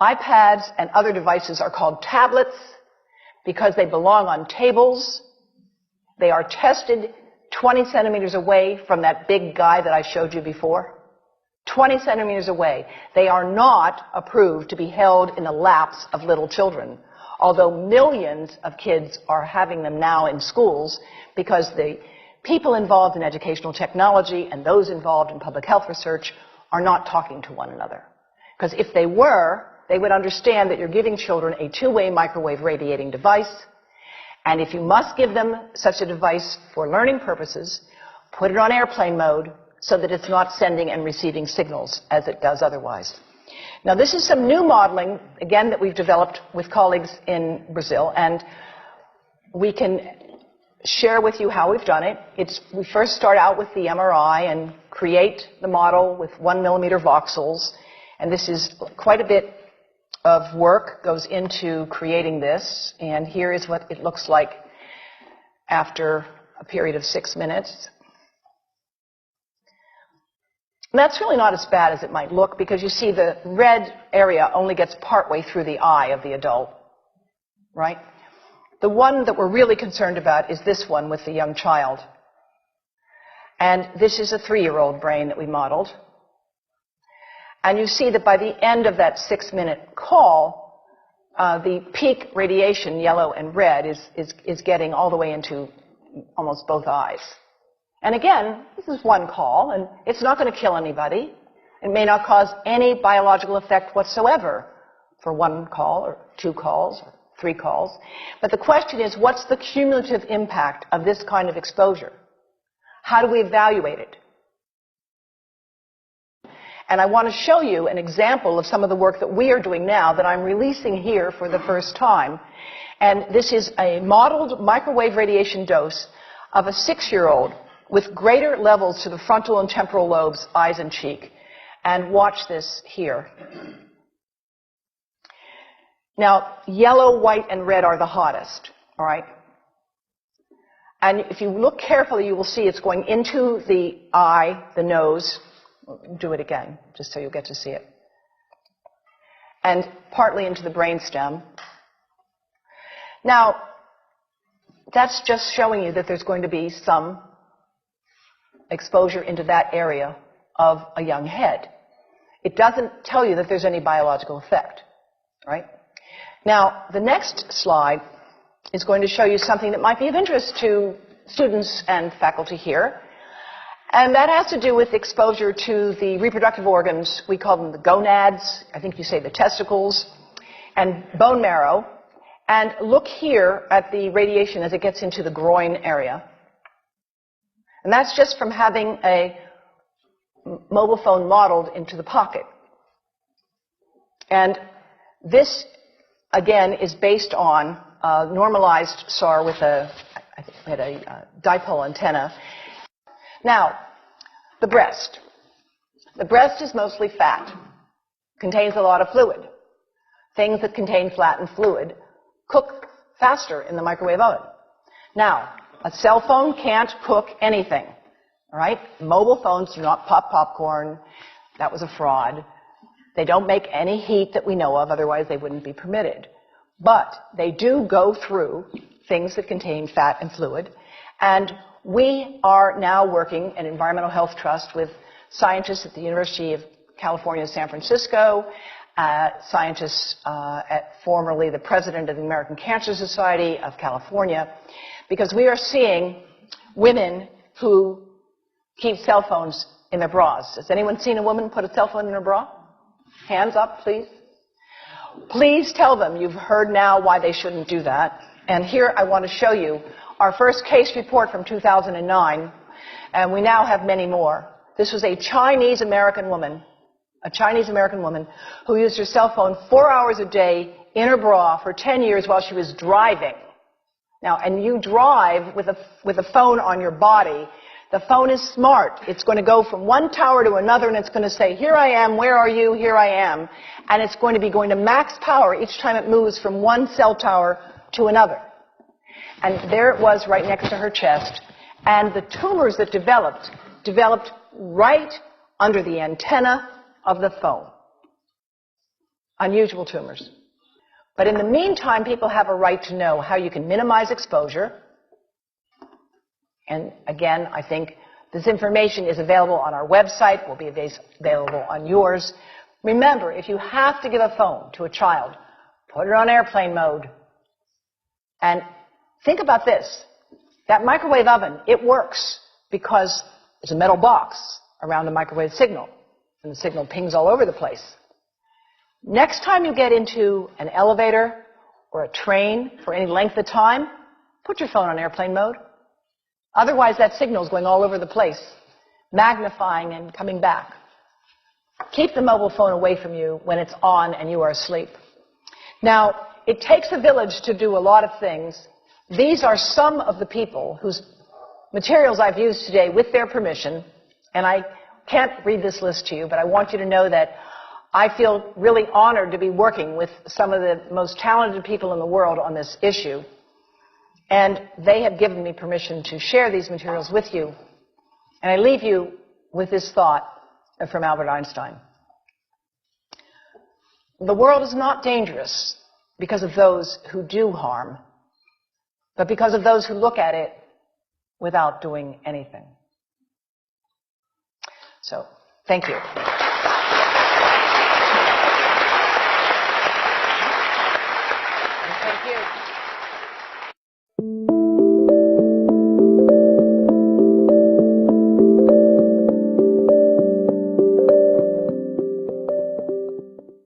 iPads and other devices are called tablets because they belong on tables. They are tested 20 centimeters away from that big guy that I showed you before. 20 centimeters away. They are not approved to be held in the laps of little children, although millions of kids are having them now in schools because the people involved in educational technology and those involved in public health research are not talking to one another. Because if they were, they would understand that you're giving children a two-way microwave radiating device, and if you must give them such a device for learning purposes, put it on airplane mode so that it's not sending and receiving signals as it does otherwise. Now, this is some new modeling, again, that we've developed with colleagues in Brazil, and we can share with you how we've done it. We first start out with the MRI and create the model with 1 millimeter voxels, and this is quite a bit of work goes into creating this, and here is what it looks like after a period of 6 minutes. And that's really not as bad as it might look because you see the red area only gets partway through the eye of the adult, right? The one that we're really concerned about is this one with the young child. And this is a 3-year-old brain that we modeled. And you see that by the end of that 6-minute call, the peak radiation, yellow and red, is getting all the way into almost both eyes. And again, this is one call, and it's not going to kill anybody. It may not cause any biological effect whatsoever for 1 call or 2 calls or 3 calls. But the question is, what's the cumulative impact of this kind of exposure? How do we evaluate it? And I want to show you an example of some of the work that we are doing now that I'm releasing here for the first time. And this is a modeled microwave radiation dose of a 6-year-old with greater levels to the frontal and temporal lobes, eyes and cheek. And watch this here. Now, yellow, white, and red are the hottest, all right? And if you look carefully, you will see it's going into the eye, the nose. Do it again, just so you'll get to see it. And partly into the brainstem. Now, that's just showing you that there's going to be some exposure into that area of a young head. It doesn't tell you that there's any biological effect, right? Now, the next slide is going to show you something that might be of interest to students and faculty here. And that has to do with exposure to the reproductive organs. We call them the gonads. I think you say the testicles. And bone marrow. And look here at the radiation as it gets into the groin area. And that's just from having a mobile phone modeled into the pocket. And this, again, is based on a normalized SAR with a dipole antenna. Now, the breast. The breast is mostly fat, contains a lot of fluid. Things that contain fat and fluid cook faster in the microwave oven. Now, a cell phone can't cook anything, all right? Mobile phones do not pop popcorn. That was a fraud. They don't make any heat that we know of, otherwise they wouldn't be permitted. But they do go through things that contain fat and fluid, and we are now working at Environmental Health Trust with scientists at the University of California, San Francisco, scientists at formerly the president of the American Cancer Society of California, because we are seeing women who keep cell phones in their bras. Has anyone seen a woman put a cell phone in her bra? Hands up, please. Please tell them you've heard now why they shouldn't do that. And here I want to show you our first case report from 2009, and we now have many more. This was a Chinese-American woman who used her cell phone 4 hours a day in her bra for 10 years while she was driving. Now, and you drive with a phone on your body. The phone is smart. It's going to go from one tower to another, and it's going to say, here I am, where are you, here I am. And it's going to be going to max power each time it moves from one cell tower to another. And there it was right next to her chest. And the tumors that developed right under the antenna of the phone. unusual tumors. But in the meantime, people have a right to know how you can minimize exposure. And again, I think this information is available on our website, will be available on yours. Remember, if you have to give a phone to a child, put it on airplane mode. And think about this. That microwave oven, it works because there's a metal box around the microwave signal, and the signal pings all over the place. Next time you get into an elevator or a train for any length of time, put your phone on airplane mode. Otherwise, that signal is going all over the place, magnifying and coming back. Keep the mobile phone away from you when it's on and you are asleep. Now, it takes a village to do a lot of things. These are some of the people whose materials I've used today with their permission, and I can't read this list to you, but I want you to know that I feel really honored to be working with some of the most talented people in the world on this issue. And they have given me permission to share these materials with you. And I leave you with this thought from Albert Einstein. The world is not dangerous because of those who do harm, but because of those who look at it without doing anything. So, thank you.